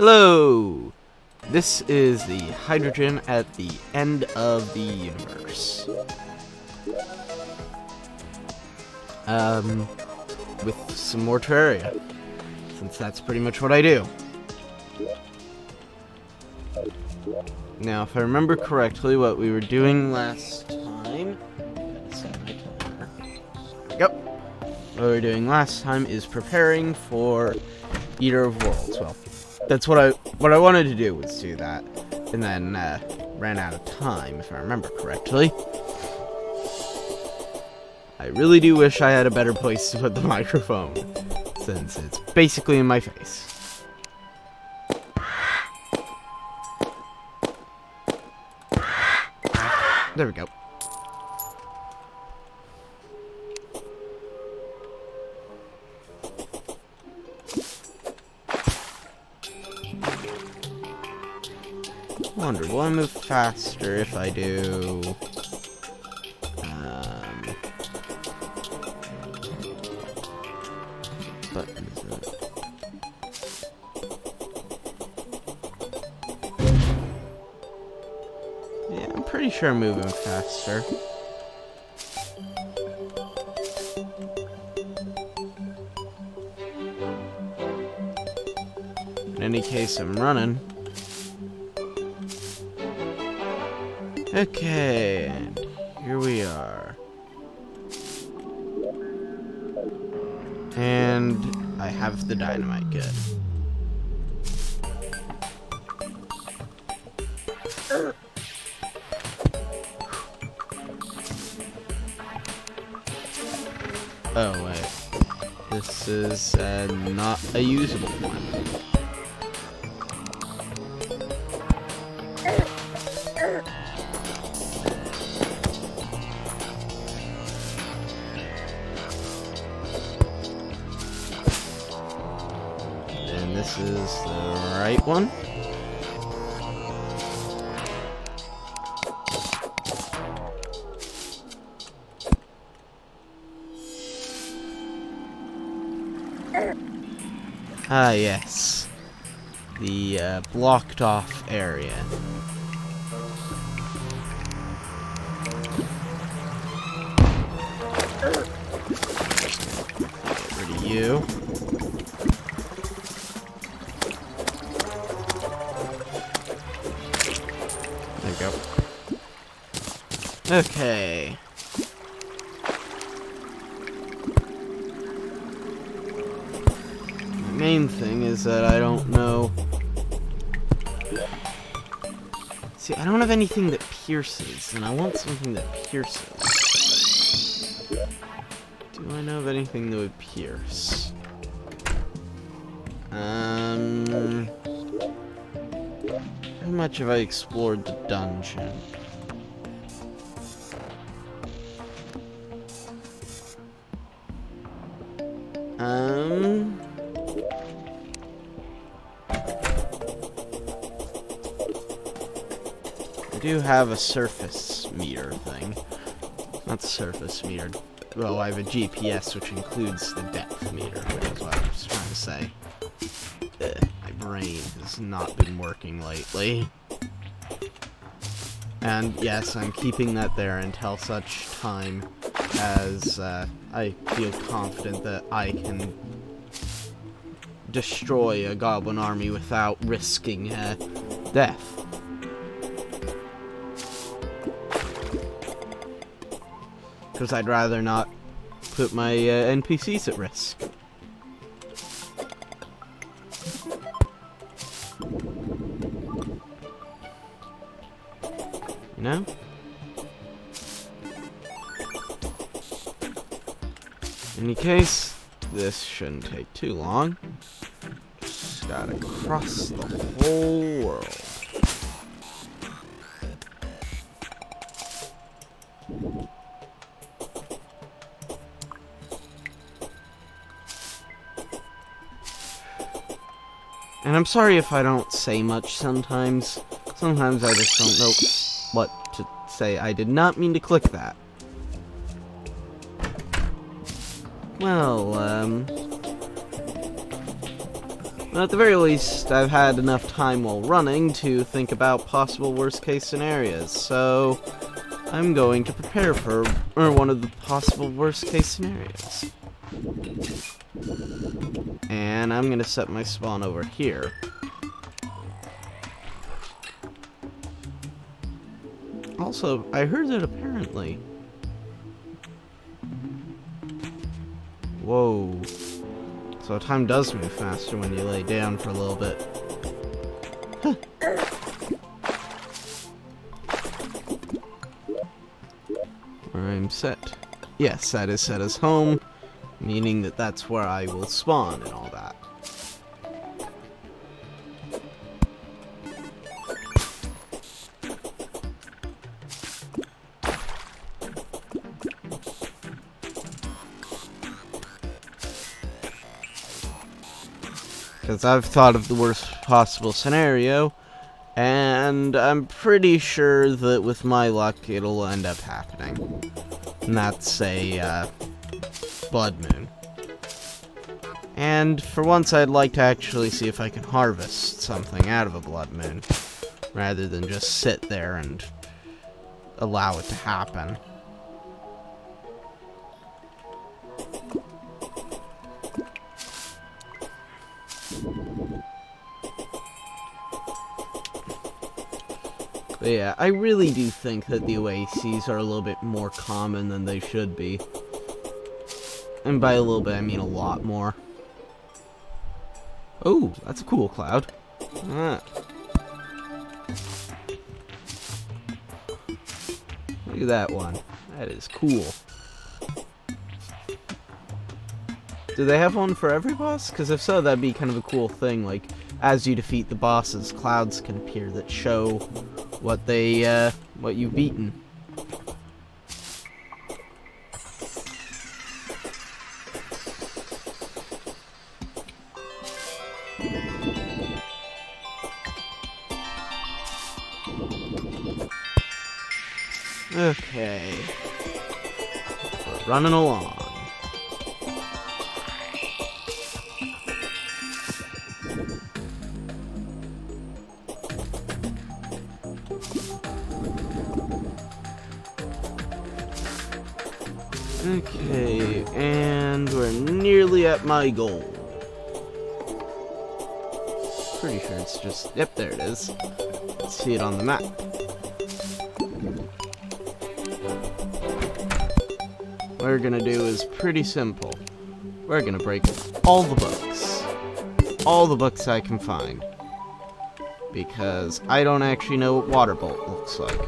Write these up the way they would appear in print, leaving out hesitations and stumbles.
Hello! This is the hydrogen at the end of the universe. With some more Terraria, since that's pretty much what I do. Now, if I remember correctly, what we were doing last time... Yep. What we were doing last time is preparing for Eater of Worlds. Well, that's what I wanted to do, was do that, and then ran out of time, if I remember correctly. I really do wish I had a better place to put the microphone, since it's basically in my face. There we go. Wonder, will I move faster if I do... button is it? Yeah, I'm pretty sure I'm moving faster. In any case, I'm running. Okay, and here we are. And I have the dynamite, good. Oh, wait. This is not a usable one. This is the right one. Ah, yes. The blocked off area. Get rid of you. Okay. The main thing is that I don't know... See, I don't have anything that pierces, and I want something that pierces. Do I know of anything that would pierce? How much have I explored the dungeon? I do have a surface meter thing. Not surface meter. Well, I have a GPS which includes the depth meter, which is what I was trying to say. My brain has not been working lately. And yes, I'm keeping that there until such time as I feel confident that I can destroy a goblin army without risking death. Because I'd rather not put my NPCs at risk. You know? In any case, this shouldn't take too long. Just gotta cross the whole world. And I'm sorry if I don't say much sometimes. Sometimes I just don't know what to say. I did not mean to click that. Well, But at the very least, I've had enough time while running to think about possible worst-case scenarios, so I'm going to prepare for one of the possible worst-case scenarios. And I'm going to set my spawn over here. Also, I heard that apparently... Whoa. So time does move faster when you lay down for a little bit. Huh. Where I'm set. Yes, that is set as home, meaning that that's where I will spawn and all that. Because I've thought of the worst possible scenario, and I'm pretty sure that with my luck it'll end up happening. And that's a blood moon. And for once I'd like to actually see if I can harvest something out of a blood moon, rather than just sit there and allow it to happen. But yeah, I really do think that the oases are a little bit more common than they should be. And by a little bit, I mean a lot more. Oh, that's a cool cloud. Ah. Look at that one. That is cool. Do they have one for every boss? Because if so, that'd be kind of a cool thing. Like, as you defeat the bosses, clouds can appear that show what you've beaten. Okay. We're running along. Okay, and we're nearly at my goal. Pretty sure it's just... Yep, there it is. Let's see it on the map. What we're gonna do is pretty simple. We're gonna break all the books. All the books I can find. Because I don't actually know what Water Bolt looks like.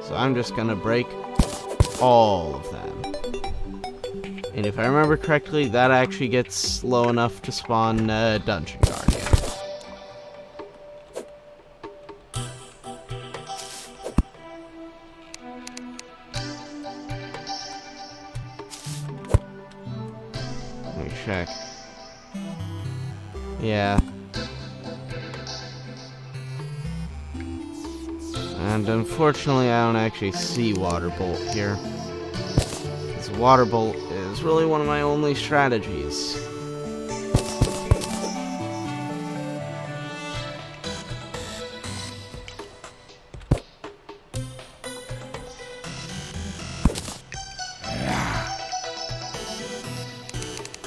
So I'm just gonna break all of them. And if I remember correctly, that actually gets low enough to spawn Dungeon Guardian. Let me check. Yeah. And unfortunately, I don't actually see Water Bolt here. Because Water Bolt is really one of my only strategies.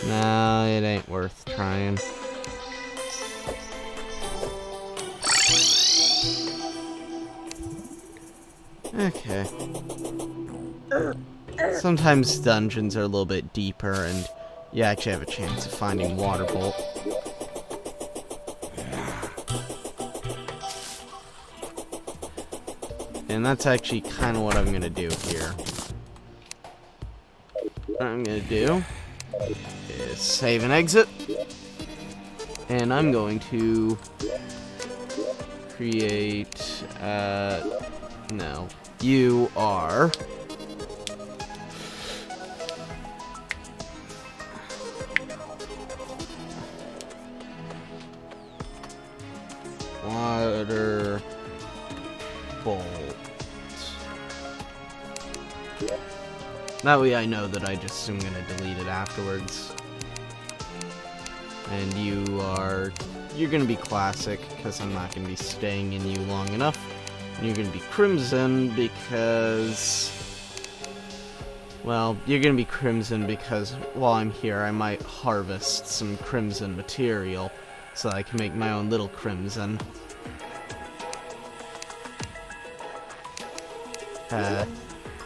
No, it ain't worth trying. Okay. Sometimes dungeons are a little bit deeper, and you actually have a chance of finding Water Bolt. And that's actually kind of what I'm going to do here. What I'm going to do is save and exit. And I'm going to create, no, you are Water Bolt. That way I know that I just am going to delete it afterwards. And you're gonna be classic, because I'm not gonna be staying in you long enough. And you're gonna be crimson because... Well, you're gonna be crimson because while I'm here, I might harvest some crimson material so that I can make my own little crimson.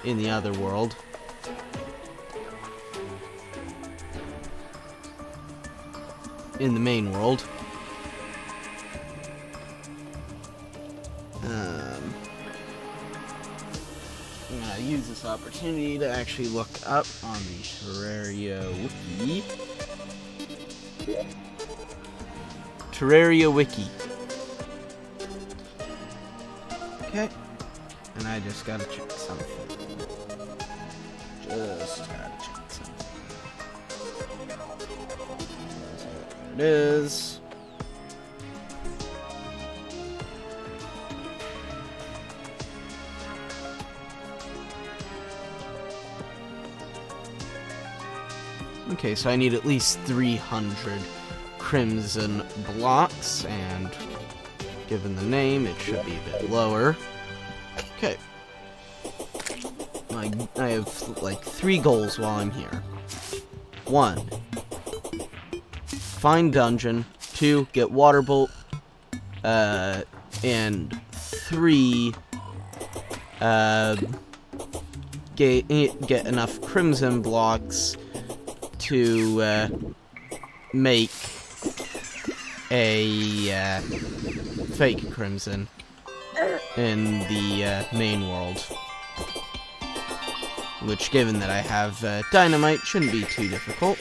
In the other world. In the main world. I'm gonna use this opportunity to actually look up on the Terraria wiki. Terraria wiki. Okay. And I just gotta check something. Just gotta check something. There it is. Okay, so I need at least 300 crimson blocks, and given the name, it should be a bit lower. Okay. I have, like, 3 goals while I'm here. 1. Find dungeon. 2. Get water bolt. And 3. Get enough crimson blocks to, make a, fake crimson in the, main world. Which, given that I have, dynamite, shouldn't be too difficult.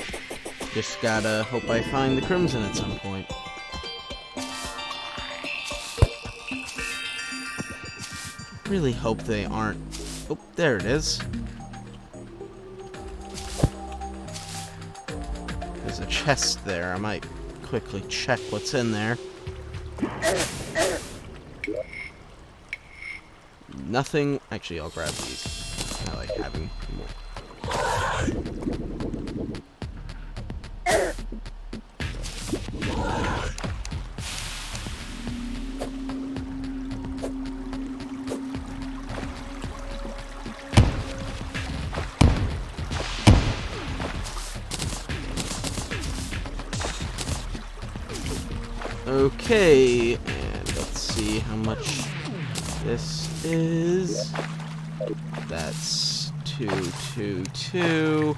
Just gotta hope I find the crimson at some point. Really hope they aren't... Oh, there it is. There's a chest there. I might quickly check what's in there. Nothing. Actually, I'll grab these. I like having more. Okay, and let's see how much this is. That's 222.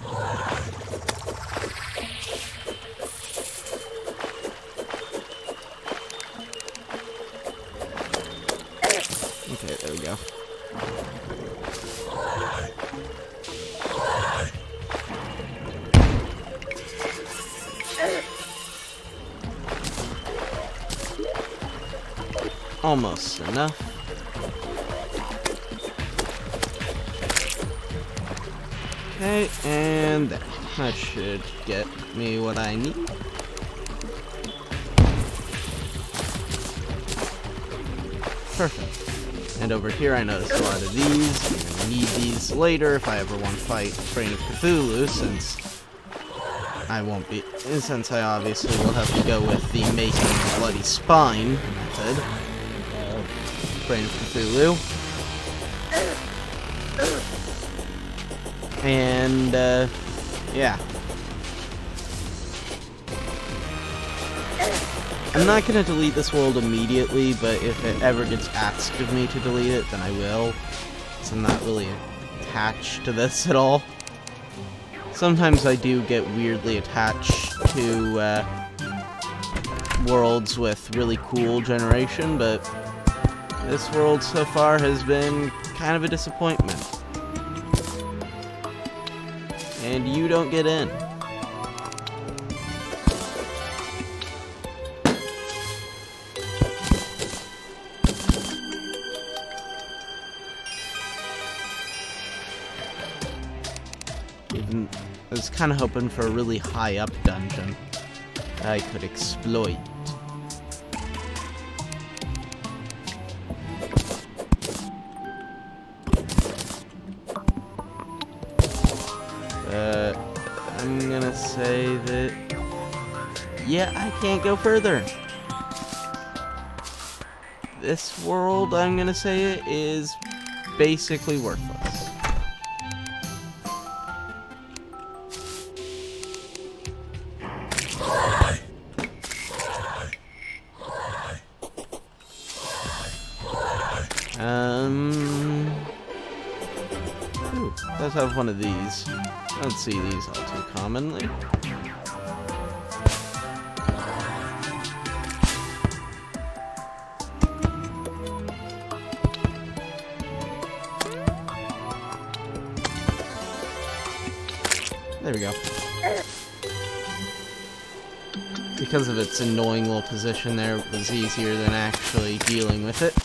Okay, there we go. Almost enough. Okay, and that should get me what I need. Perfect. And over here I noticed a lot of these. I'm gonna need these later if I ever want to fight Brain of Cthulhu, since I won't be... Since I obviously will have to go with the making a bloody spine method. Brain of Cthulhu. And, yeah. I'm not gonna delete this world immediately, but if it ever gets asked of me to delete it, then I will. So I'm not really attached to this at all. Sometimes I do get weirdly attached to, worlds with really cool generation, but this world so far has been kind of a disappointment. And you don't get in. I was kind of hoping for a really high up dungeon that I could exploit. I'm gonna say that yeah, I can't go further. This world, I'm gonna say it, is basically worthless. Ooh, does have one of these. I don't see these all too commonly. There we go. Because of its annoying little position there, it was easier than actually dealing with it.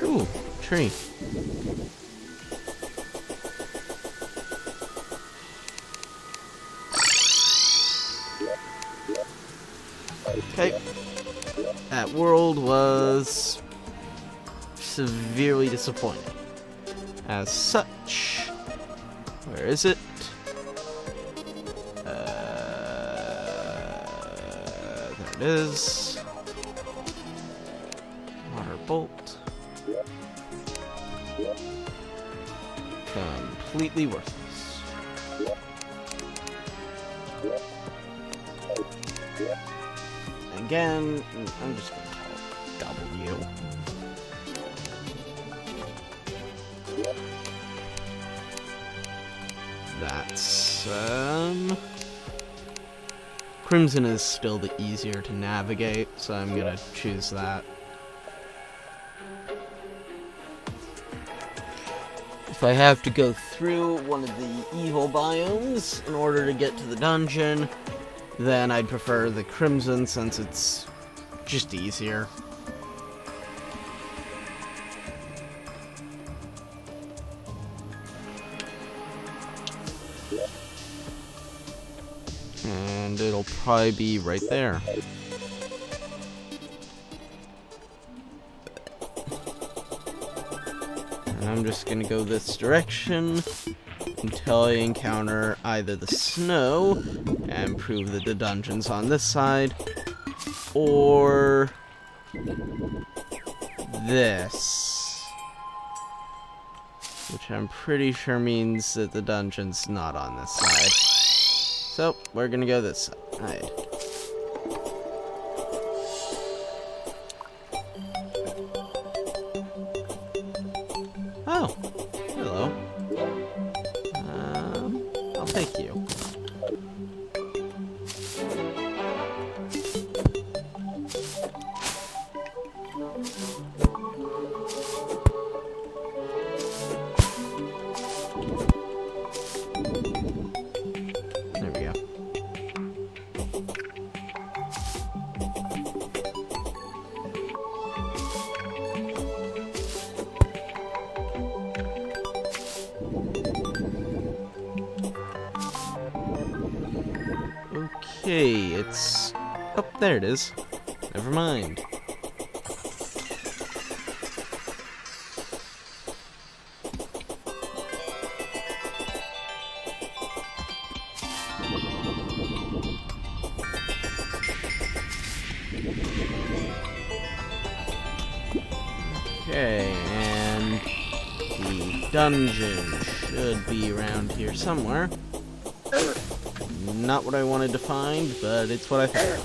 Ooh, tree. Okay. That world was severely disappointing. As such, where is it? There it is. Water bolt. Completely worthless. Again, I'm just gonna call it W. That's, Crimson is still the easier to navigate, so I'm gonna choose that. If I have to go through one of the evil biomes in order to get to the dungeon, then I'd prefer the Crimson since it's just easier. And it'll probably be right there. And I'm just gonna go this direction until I encounter either the snow and prove that the dungeon's on this side, or this, which I'm pretty sure means that the dungeon's not on this side. So, we're gonna go this side. Oh, hello. I'll take you. There we go. Okay, it's... Oh, there it is. Never mind. Okay, and the dungeon should be around here somewhere. Not what I wanted to find, but it's what I found.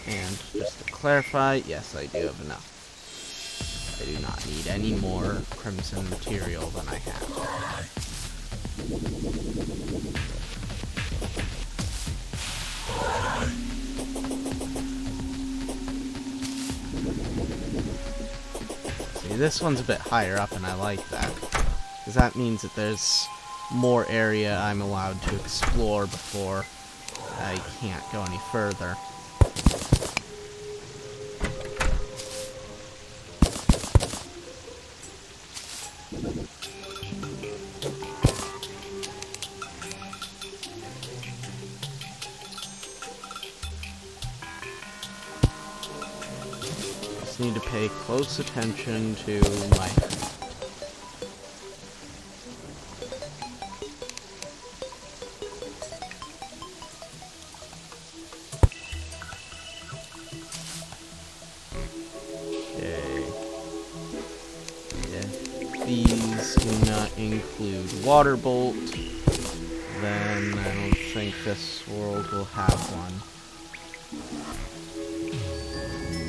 And just to clarify, yes, I do have enough. I do not need any more crimson material than I have. See, this one's a bit higher up, and I like that, because that means that there's more area I'm allowed to explore before I can't go any further. just need to pay close attention to my... These do not include water bolt, then I don't think this world will have one.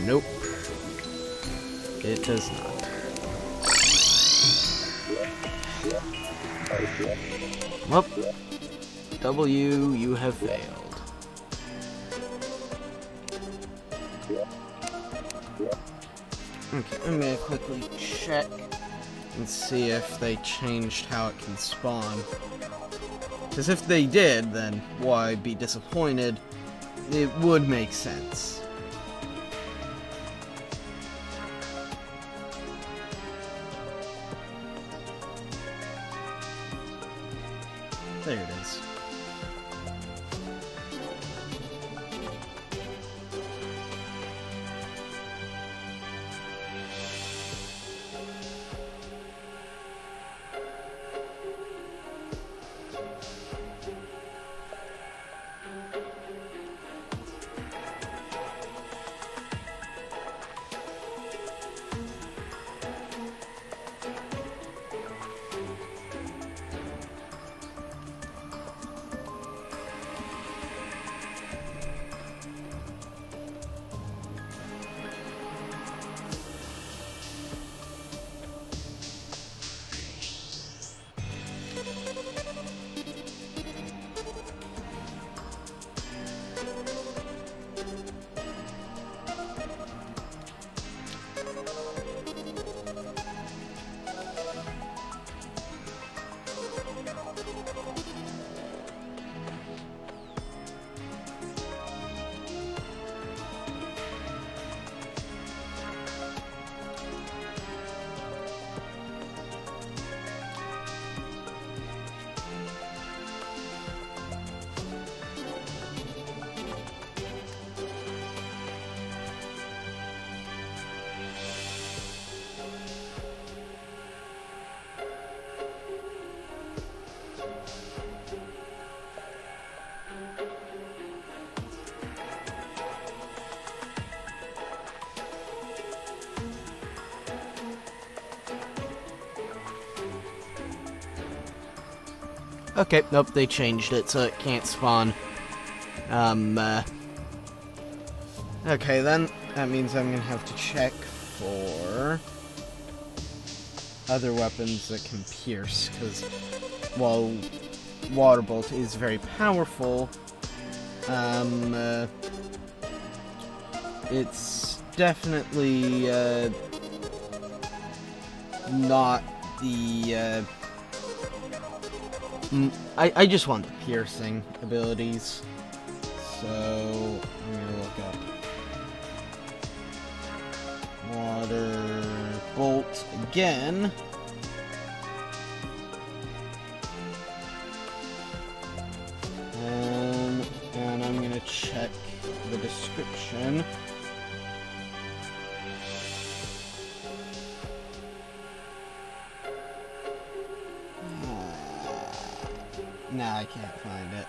Nope. It does not. Well, W, you have failed. Okay, I'm gonna quickly check and see if they changed how it can spawn. Because if they did, then why be disappointed? It would make sense. There it is. Okay, nope, they changed it so it can't spawn. Okay then, that means I'm gonna have to check for other weapons that can pierce, because while Water Bolt is very powerful, it's definitely, not the, I just want the piercing abilities, so I'm gonna look up Water Bolt again. And I'm gonna check the description. Nah, I can't find it.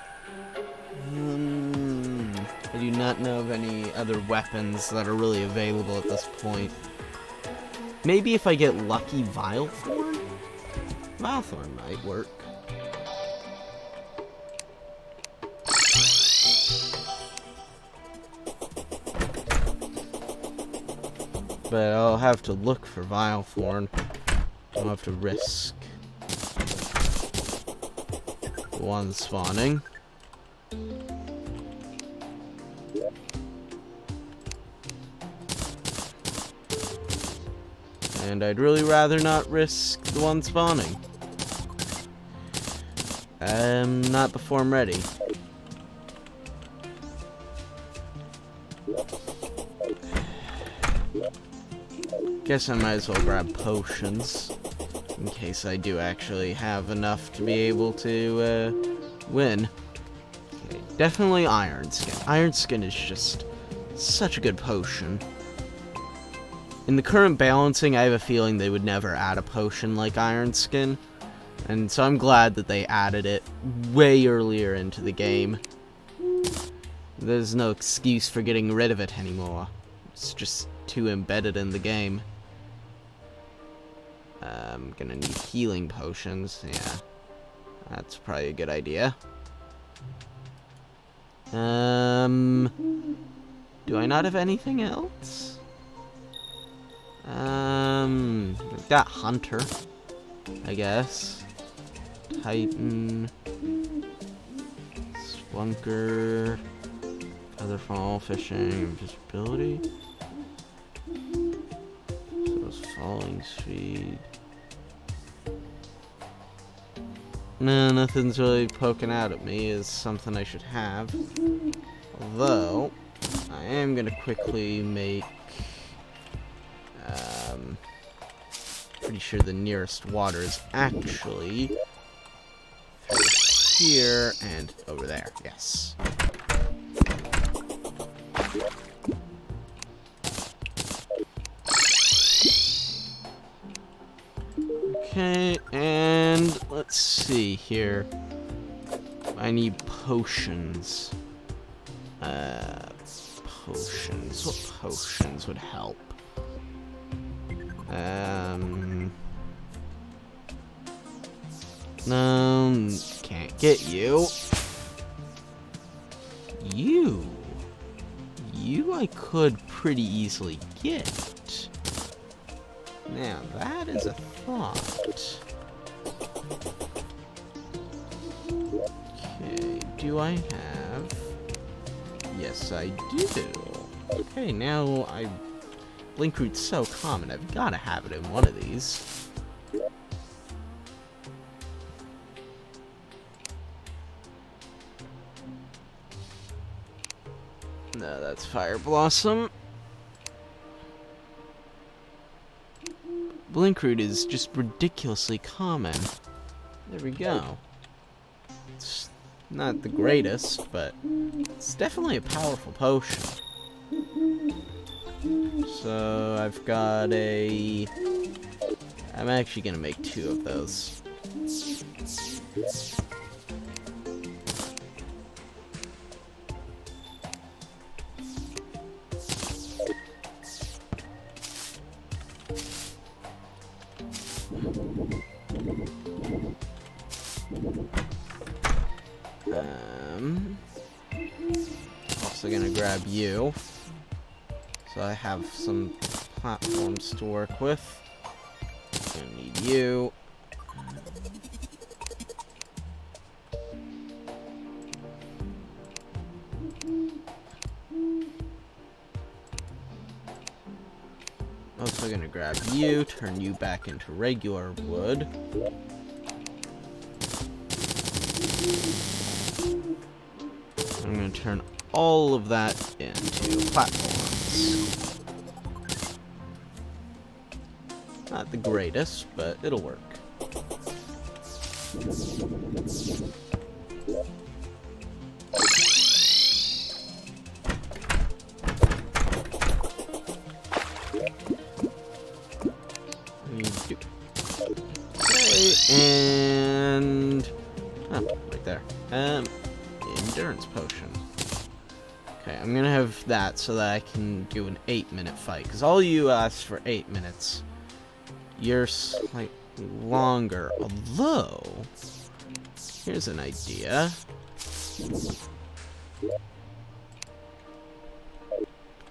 I do not know of any other weapons that are really available at this point. Maybe if I get lucky, Vilethorn? Vilethorn might work. But I'll have to look for Vilethorn. I'll have to risk one spawning. And I'd really rather not risk the one spawning. Not before I'm ready. Guess I might as well grab potions, in case I do actually have enough to be able to, win. Okay, definitely Iron Skin. Iron Skin is just such a good potion. in the current balancing, I have a feeling they would never add a potion like Iron Skin. And so I'm glad that they added it way earlier into the game. There's no excuse for getting rid of it anymore. It's just too embedded in the game. I'm gonna need healing potions. Yeah, that's probably a good idea. Do I not have anything else? We've got Hunter, I guess. Titan, Splunker, Featherfall, Fishing, Invisibility. So it's Falling Speed. No, nothing's really poking out at me as something I should have. Although, I am gonna quickly make, pretty sure the nearest water is actually through here and over there, yes. Okay, and let's see here. I need potions. Potions. What potions would help? No, can't get you. You I could pretty easily get. Now, that is a thought. Okay, do I have... Yes, I do. Okay, now Blinkroot's so common, I've got to have it in one of these. No, that's Fire Blossom. Blinkroot is just ridiculously common. There we go. It's not the greatest, but it's definitely a powerful potion. So I've got a... I'm actually gonna make 2 of those. Also gonna grab you, so I have some platforms to work with. Gonna need you. Also gonna grab you, turn you back into regular wood. I'm going to turn all of that into platforms. Not the greatest, but it'll work. Okay, and... oh, right there. Endurance potion. Okay, I'm gonna have that so that I can do an 8-minute fight, because all you asked for 8 minutes. You're slightly longer, although... here's an idea.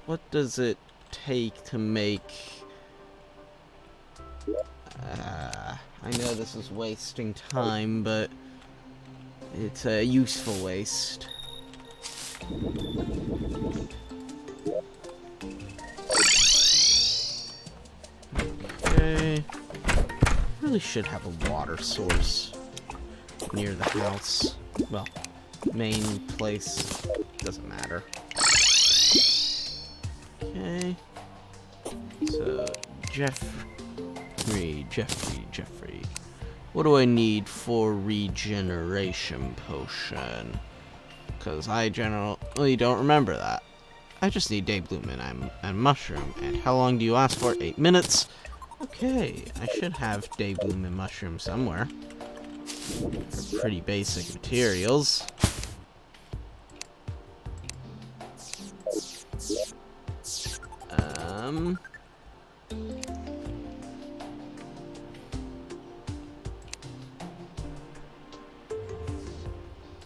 What does it take to make... I know this is wasting time, but it's a useful waste. Okay. Really should have a water source near the house. Well, main place, doesn't matter. Okay. So, Jeffrey. What do I need for regeneration potion? Because I generally don't remember that. I just need day bloom and mushroom. And how long do you ask for? 8 minutes. Okay, I should have day bloom and mushroom somewhere. They're pretty basic materials.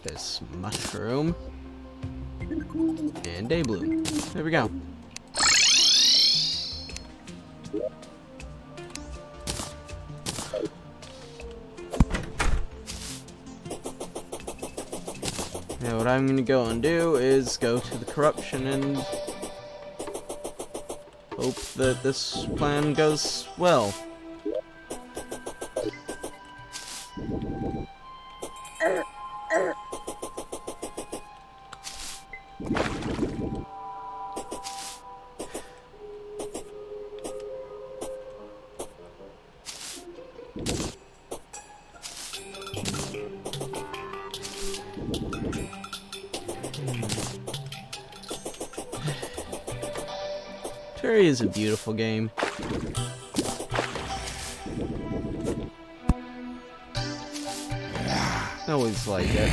This mushroom and day bloom. There we go. Now what I'm gonna go and do is go to the corruption and hope that this plan goes well. Terraria is a beautiful game. I always like it.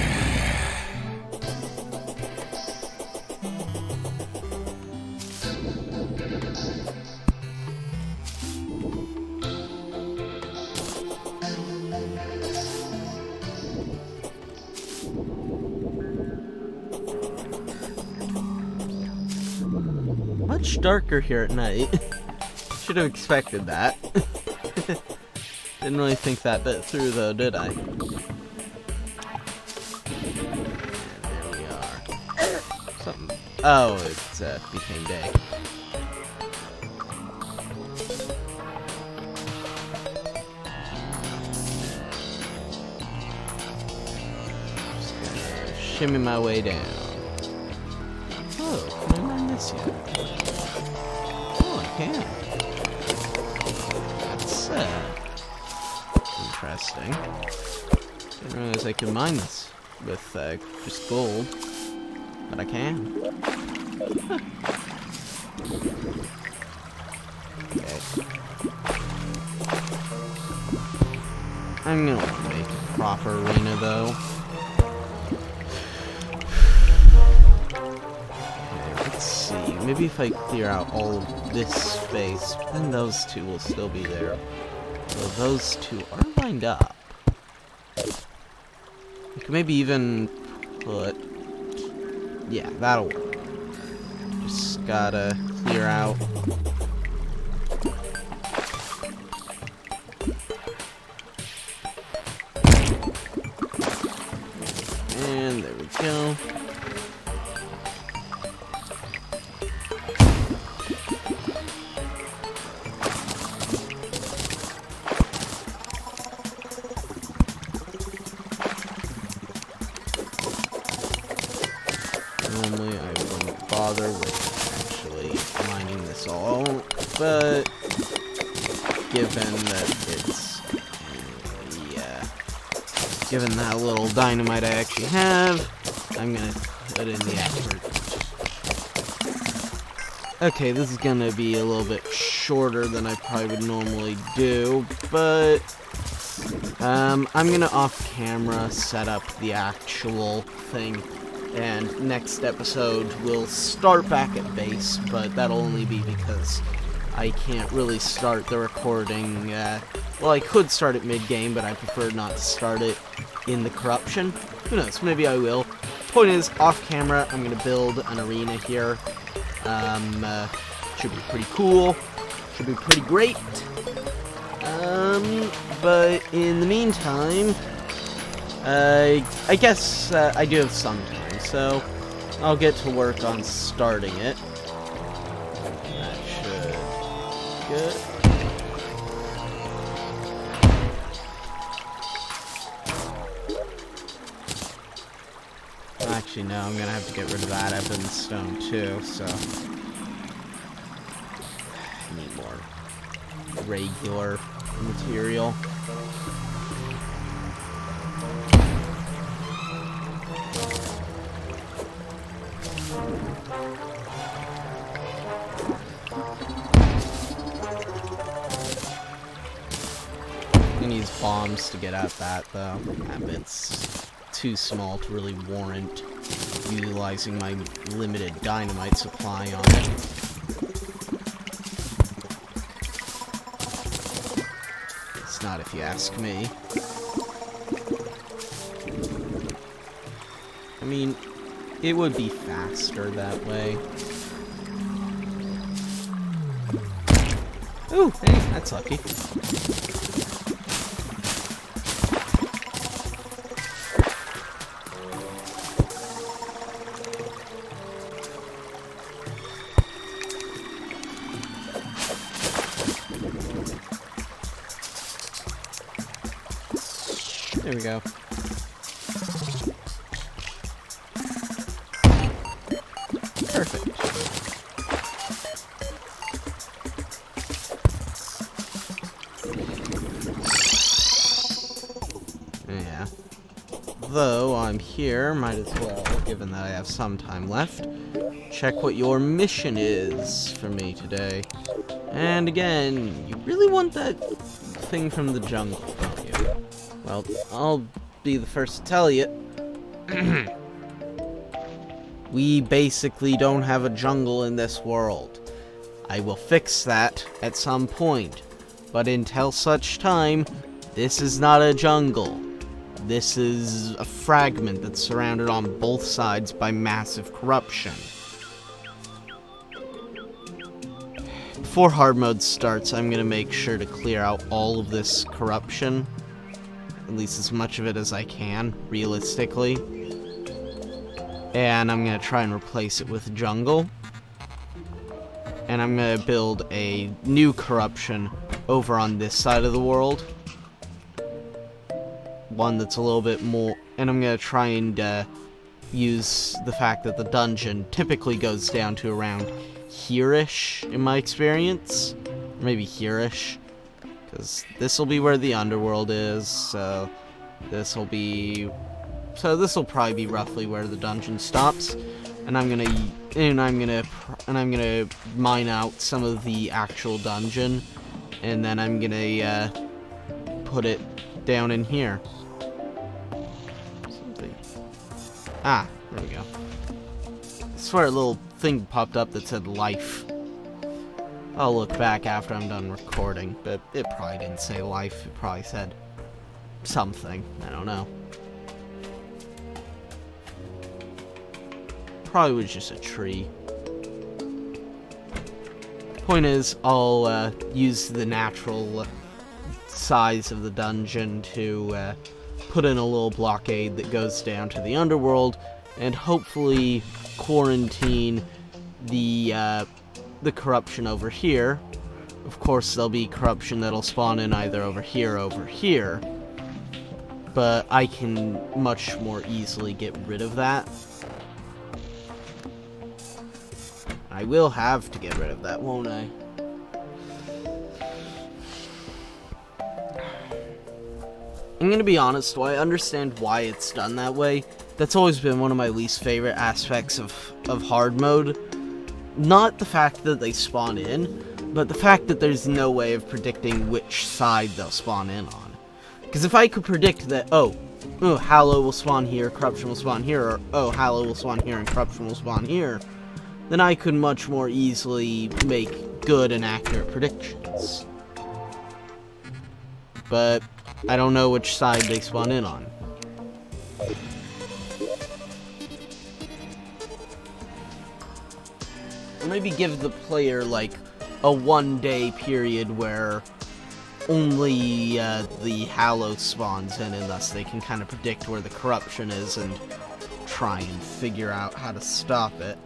Much darker here at night. Should have expected that. Didn't really think that bit through though, did I? And there we are. Something. Oh, it became day. Just gonna shimmy my way down. Oh, can I mine this yet? Oh, I can. That's interesting. Didn't realize I could mine this with just gold, but I can. Okay. I'm gonna want to make a proper arena though. Let's see, maybe if I clear out all of this space, then those two will still be there. So those two are lined up. I could maybe even put... Yeah, that'll work. Just gotta clear out. And there we go. Normally I wouldn't bother with actually mining this all, but given that it's given that little dynamite I actually have, I'm gonna put in the effort. Okay, this is gonna be a little bit shorter than I probably would normally do, but I'm gonna off camera set up the actual thing. And next episode we'll start back at base, but that'll only be because I can't really start the recording, well, I could start it mid-game, but I prefer not to start it in the corruption. Who knows, maybe I will. Point is, off camera, I'm gonna build an arena here. Should be pretty cool, should be pretty great. But in the meantime, I guess I do have some time. So, I'll get to work on starting it. That should be good. Actually, no, I'm gonna have to get rid of that ebony stone too, so... I need more regular material. bombs to get at that, though. That bit's too small to really warrant utilizing my limited dynamite supply on it. It's not, if you ask me. I mean, it would be faster that way. Ooh, hey, that's lucky. There we go. Perfect. Yeah. Though I'm here, might as well, given that I have some time left, check what your mission is for me today. And again, you really want that thing from the jungle, don't you? Well, I'll be the first to tell you. We basically don't have a jungle in this world. I will fix that at some point. But until such time, this is not a jungle. This is a fragment that's surrounded on both sides by massive corruption. Before hard mode starts, I'm going to make sure to clear out all of this corruption. At least as much of it as I can, realistically. And I'm going to try and replace it with jungle. And I'm going to build a new corruption over on this side of the world. One that's a little bit more... And I'm going to try and use the fact that the dungeon typically goes down to around here-ish, in my experience. Or maybe here-ish. Because this will be where the underworld is, so this will probably be roughly where the dungeon stops. And I'm gonna mine out some of the actual dungeon, and then I'm gonna put it down in here. Something. Ah, there we go. I swear a little thing popped up that said life. I'll look back after I'm done recording, but it probably didn't say life. It probably said something. I don't know. Probably was just a tree. Point is, I'll use the natural size of the dungeon to put in a little blockade that goes down to the underworld, and hopefully quarantine the corruption over here. Of course, there'll be corruption that'll spawn in either over here or over here. But I can much more easily get rid of that. I will have to get rid of that, won't I? I'm gonna be honest, while I understand why it's done that way, that's always been one of my least favorite aspects of hard mode. Not the fact that they spawn in, but the fact that there's no way of predicting which side they'll spawn in on. Because if I could predict that, oh, Hallow will spawn here, Corruption will spawn here, or, oh, Hallow will spawn here and Corruption will spawn here, then I could much more easily make good and accurate predictions. But I don't know which side they spawn in on. Or maybe give the player, like, a one-day period where only the Hallow spawns in, and thus they can kind of predict where the corruption is and try and figure out how to stop it.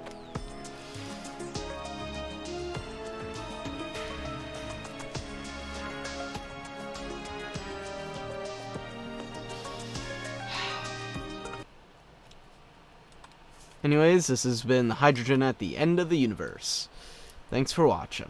Anyways, this has been the hydrogen at the end of the universe. Thanks for watching.